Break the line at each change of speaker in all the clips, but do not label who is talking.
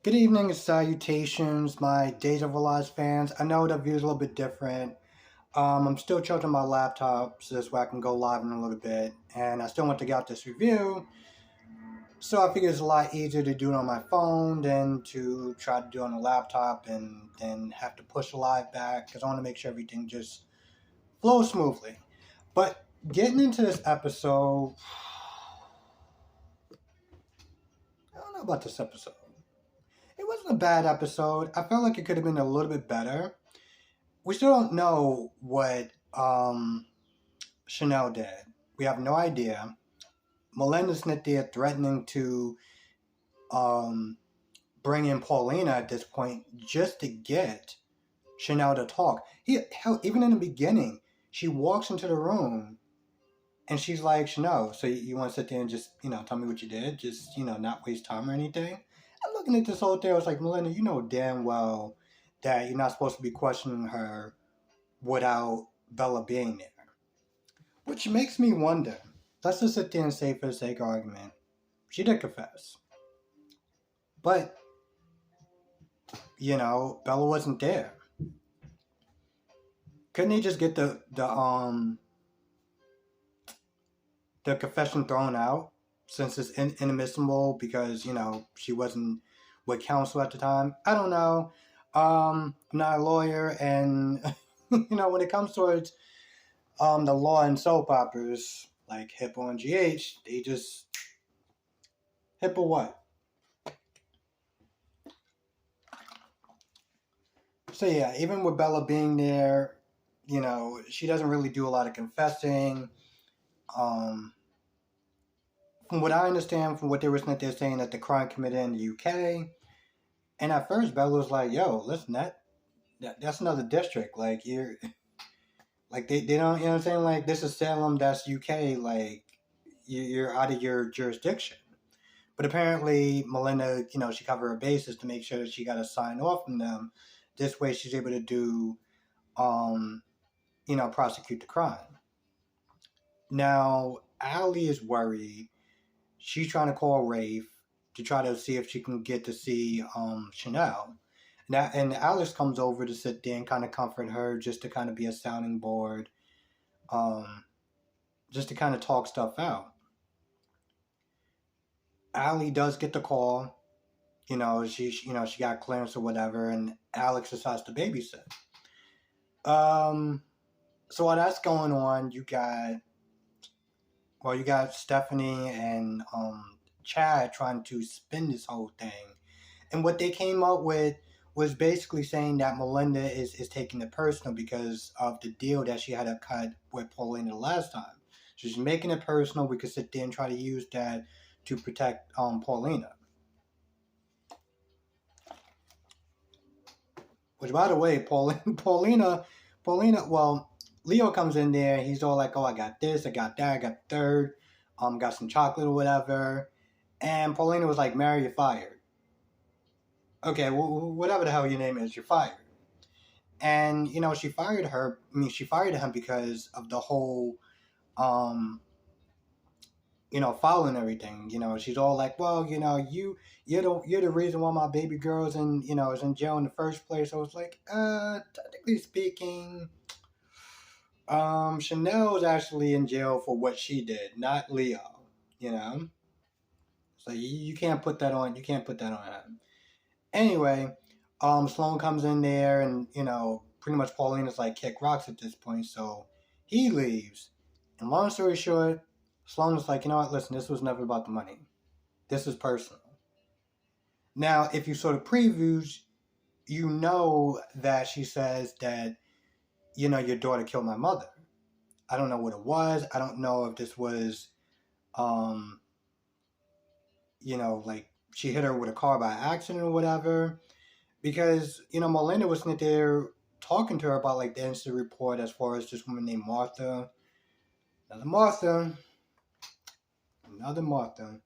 Good evening and salutations, my Days of Our Lives fans. I know the view's a little bit different. I'm still charging my laptop so this way I can go live in a little bit, and I still want to get out this review. So I figure it's a lot easier to do it on my phone than to try to do it on a laptop and then have to push the live back because I want to make sure everything just flows smoothly. But getting into this episode, I don't know about this episode. It wasn't a bad episode. I felt like it could have been a little bit better. We still don't know what Chanel did. We have no idea. Melinda's not there threatening to um, bring in Paulina at this point just to get Chanel to talk. Hell, even in the beginning, she walks into the room and she's like, Chanel, so you want to sit there and just, tell me what you did? Just, not waste time or anything? I'm looking at this whole thing. I was like, Melinda, you know damn well that you're not supposed to be questioning her without Bella being there. Which makes me wonder. Let's just sit there and say, for the sake of argument, she did confess. But, Bella wasn't there. Couldn't he just get the confession thrown out since it's inadmissible because, she wasn't with counsel at the time? I don't know. I'm not a lawyer, and, when it comes towards the law and soap operas like Hippo and GH, they just Hippo what? So yeah, even with Bella being there, she doesn't really do a lot of confessing. Um, from what I understand, from what they were saying that the crime committed in the UK, and at first Bella was like, "Yo, listen, that's another district. Like you're, like they don't, you know what I'm saying? Like this is Salem, that's UK. Like you're out of your jurisdiction." But apparently, Melinda, she covered her bases to make sure that she got a sign off from them. This way, she's able to do, um, prosecute the crime. Now, Allie is worried. She's trying to call Rafe to try to see if she can get to see Chanel. And Alice comes over to sit there and kind of comfort her, just to kind of be a sounding board, um, just to kind of talk stuff out. Allie does get the call. She got clearance or whatever, and Alex decides to babysit. So while that's going on, you got Stephanie and Chad trying to spin this whole thing, and what they came up with was basically saying that Melinda is taking it personal because of the deal that she had to cut with Paulina the last time. She's making it personal. We could sit there and try to use that to protect Paulina. Which, by the way, Paulina, well, Leo comes in there. He's all like, "Oh, I got this, I got that, I got third, got some chocolate or whatever." And Paulina was like, "Mary, you're fired." Okay, whatever the hell your name is, you're fired. And she fired her. I mean, she fired him because of the whole, um, foul and everything. She's all like, "Well, you're the reason why my baby girl's is in jail in the first place." I was like, technically speaking, Chanel is actually in jail for what she did, not Leo. You know, so you can't put that on. You can't put that on him. Anyway, Sloan comes in there, and pretty much Paulina's like kick rocks at this point, so he leaves. And long story short, Sloan was like, you know what? Listen, this was never about the money. This is personal. Now, if you saw the previews, you know that she says that your daughter killed my mother. I don't know what it was. I don't know if this was, um, like she hit her with a car by accident or whatever. Because, Melinda was sitting there talking to her about like the incident report as far as this woman named Martha. Another Martha. Another Martha.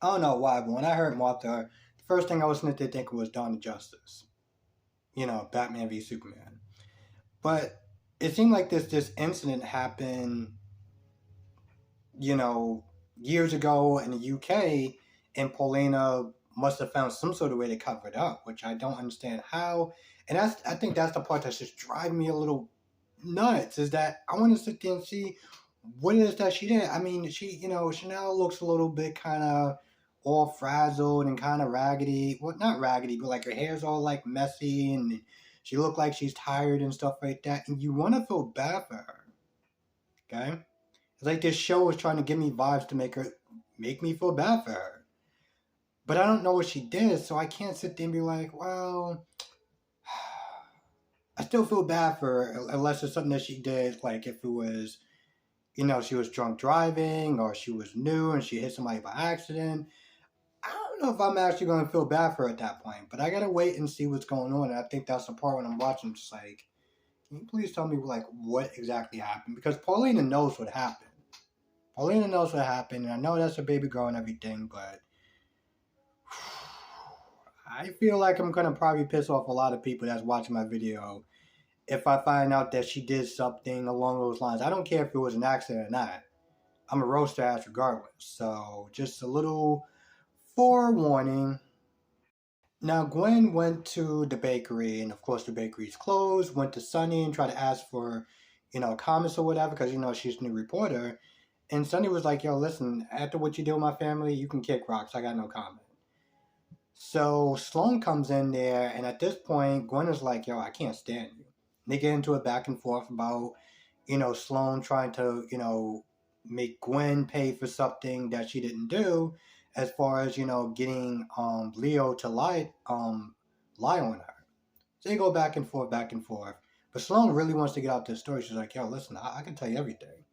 I don't know why, but when I heard Martha, the first thing I was sitting there thinking was Dawn of Justice. Batman v Superman. But it seemed like this incident happened, years ago in the UK, and Paulina must have found some sort of way to cover it up, which I don't understand how. And I think that's the part that's just driving me a little nuts. Is that I want to sit there and see what it is that she did. I mean, Chanel looks a little bit kind of all frazzled and kind of raggedy. Well, not raggedy, but like her hair's all like messy and she looked like she's tired and stuff like that. And you want to feel bad for her, okay? It's like this show is trying to give me vibes to make me feel bad for her. But I don't know what she did, so I can't sit there and be like, well, I still feel bad for her unless it's something that she did, like if it was, she was drunk driving or she was new and she hit somebody by accident. I don't know if I'm actually going to feel bad for her at that point, but I got to wait and see what's going on. And I think that's the part when I'm watching, just like, can you please tell me, like, what exactly happened? Because Paulina knows what happened. Paulina knows what happened, and I know that's her baby girl and everything, but I feel like I'm going to probably piss off a lot of people that's watching my video if I find out that she did something along those lines. I don't care if it was an accident or not. I'm a roaster ass regardless. So just a little forewarning. Now Gwen went to the bakery, and of course the bakery's closed. Went to Sunny and tried to ask for, comments or whatever, because she's a new reporter. And Sunny was like, "Yo, listen, after what you do with my family, you can kick rocks. I got no comment." So Sloan comes in there, and at this point, Gwen is like, "Yo, I can't stand you." They get into a back and forth about, Sloan trying to, make Gwen pay for something that she didn't do, as far as, getting Leo to lie on her. So they go back and forth, back and forth. But Sloan really wants to get out this story. She's like, "Yo, listen, I can tell you everything."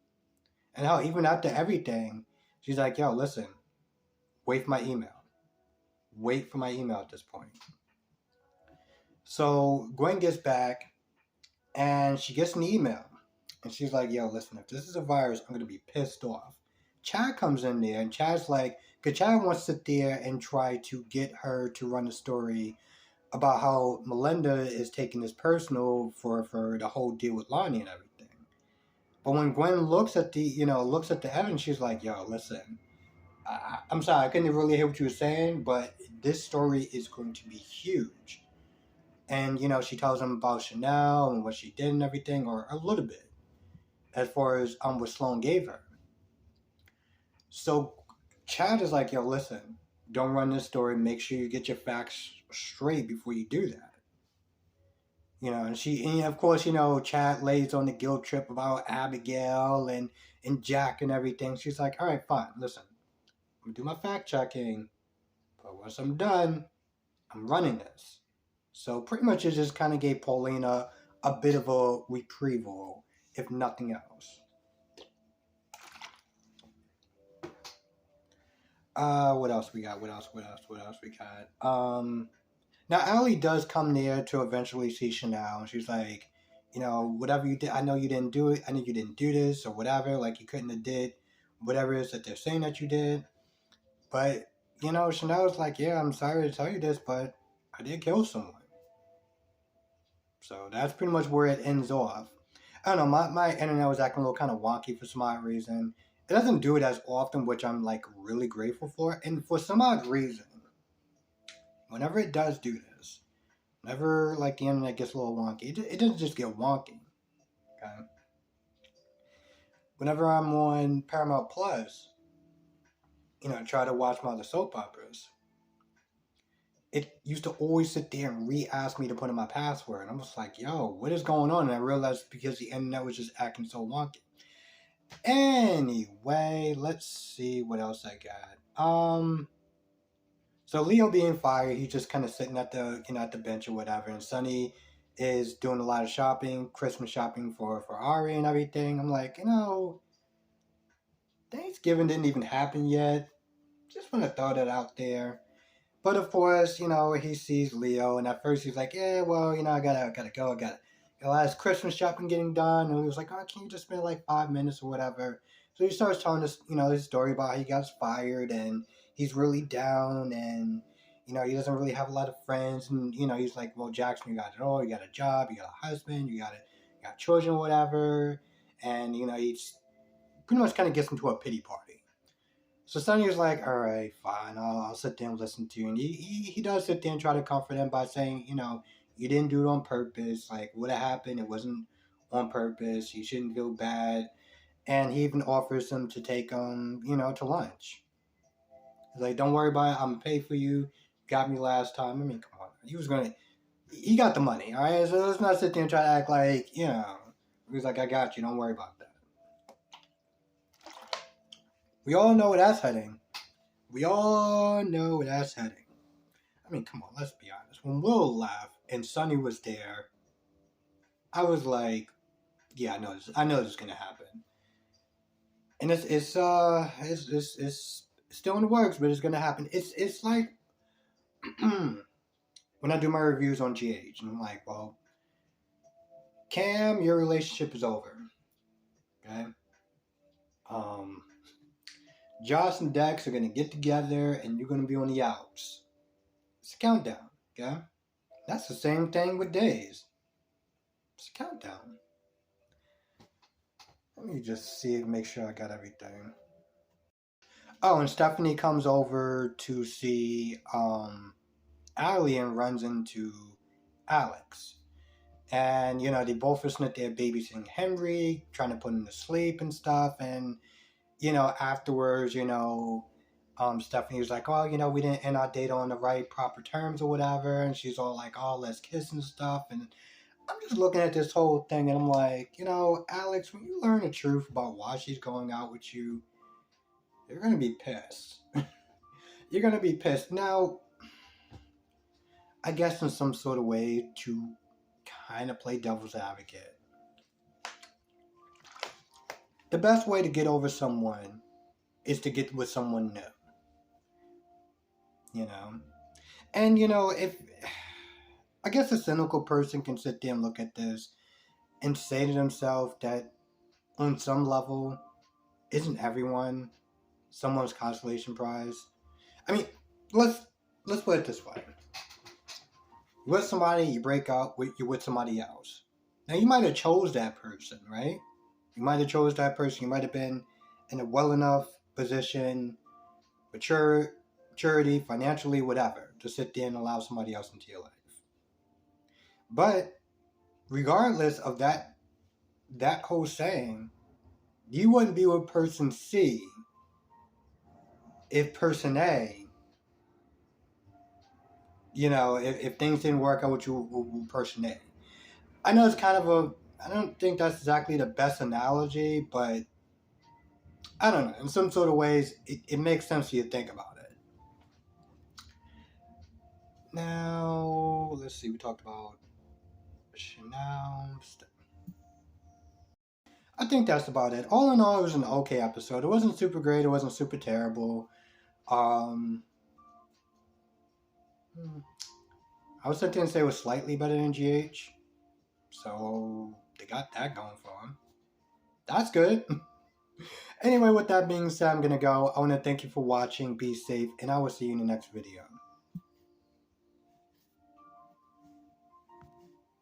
And how even after everything, she's like, "Yo, listen, wait for my email. Wait for my email at this point." So Gwen gets back and she gets an email. And she's like, "Yo, listen, if this is a virus, I'm going to be pissed off." Chad comes in there and Chad's like, because Chad wants to sit there and try to get her to run a story about how Melinda is taking this personal for the whole deal with Lonnie and everything. But when Gwen looks at the evidence, she's like, "Yo, listen, I'm sorry, I couldn't really hear what you were saying, but this story is going to be huge." And, she tells him about Chanel and what she did and everything, or a little bit, as far as what Sloan gave her. So Chad is like, "Yo, listen, don't run this story. Make sure you get your facts straight before you do that." And of course, Chad lays on the guilt trip about Abigail and Jack and everything. She's like, "All right, fine. Listen, I'm going to do my fact checking, but once I'm done, I'm running this." So pretty much it just kind of gave Paulina a bit of a retrieval, if nothing else. What else we got? What else we got? Now Allie does come there to eventually see Chanel, and she's like, "Whatever you did, I know you didn't do it. I know you didn't do this or whatever. Like you couldn't have did whatever it is that they're saying that you did." But Chanel's like, "Yeah, I'm sorry to tell you this, but I did kill someone." So that's pretty much where it ends off. I don't know, my internet was acting a little kind of wonky for some odd reason. It doesn't do it as often, which I'm like really grateful for. And for some odd reason, whenever it does do this, whenever like the internet gets a little wonky, it doesn't just get wonky. Okay. Whenever I'm on Paramount Plus, try to watch my other soap operas, it used to always sit there and re-ask me to put in my password. And I'm just like, "Yo, what is going on?" And I realized because the internet was just acting so wonky. Anyway, let's see what else I got. So Leo being fired, he's just kind of sitting at the bench or whatever, and Sunny is doing a lot of shopping, Christmas shopping for Ari and everything. I'm like, Thanksgiving didn't even happen yet. Just want to throw that out there. But of course, he sees Leo, and at first he's like, "Yeah, well, I gotta go. I got a lot of Christmas shopping getting done." And he was like, "Oh, can you just spend like 5 minutes or whatever?" So he starts telling us, his story about how he got fired and he's really down, and he doesn't really have a lot of friends, and he's like, "Well, Jackson, you got it all. You got a job, you got a husband, you got children, whatever," and he's pretty much kind of gets into a pity party. So Sonny was like, all right, fine, I'll sit there and listen to you. And he does sit there and try to comfort him by saying, you didn't do it on purpose. Like, what happened, it wasn't on purpose. You shouldn't feel bad. And he even offers him to take him, to lunch. He's like, don't worry about it. I'm going to pay for you. Got me last time. I mean, come on. He got the money, all right? So let's not sit there and try to act like, He's like, I got you. Don't worry about that. We all know where that's heading. I mean, come on, let's be honest. When Will left and Sonny was there, I was like, yeah, I know this is gonna happen. And it's still in the works, but it's gonna happen. It's like when I do my reviews on GH, and I'm like, well, Cam, your relationship is over. Okay? Josh and Dex are gonna get together and you're gonna be on the outs. It's a countdown, okay? That's the same thing with Days. It's a countdown. Let me just see, make sure I got everything. Oh, and Stephanie comes over to see Allie and runs into Alex. And, they both are sitting there babysitting Henry, trying to put him to sleep and stuff. And, afterwards, Stephanie was like, oh, we didn't end our date on the right proper terms or whatever. And she's all like, oh, let's kiss and stuff. And I'm just looking at this whole thing and I'm like, Alex, when you learn the truth about why she's going out with you, you're going to be pissed. You're going to be pissed. Now, I guess in some sort of way to kind of play devil's advocate, the best way to get over someone is to get with someone new. And, if I guess a cynical person can sit there and look at this and say to themselves that on some level, isn't everyone someone's consolation prize? I mean, let's put it this way. You're with somebody, you break up, you're with somebody else. Now, you might have chose that person, right? You might have chose that person. You might have been in a well enough position, maturity, financially, whatever, to sit there and allow somebody else into your life. But regardless of that whole saying, you wouldn't be with person C if person A, if things didn't work out with you with person A. I know it's kind of I don't think that's exactly the best analogy, but I don't know. In some sort of ways, it makes sense for you to think about it. Now, let's see. We talked about Chanel. I think that's about it. All in all, it was an okay episode. It wasn't super great. It wasn't super terrible. I was sitting and say it was slightly better than GH. So they got that going for them. That's good. Anyway, with that being said, I'm going to go. I want to thank you for watching. Be safe. And I will see you in the next video.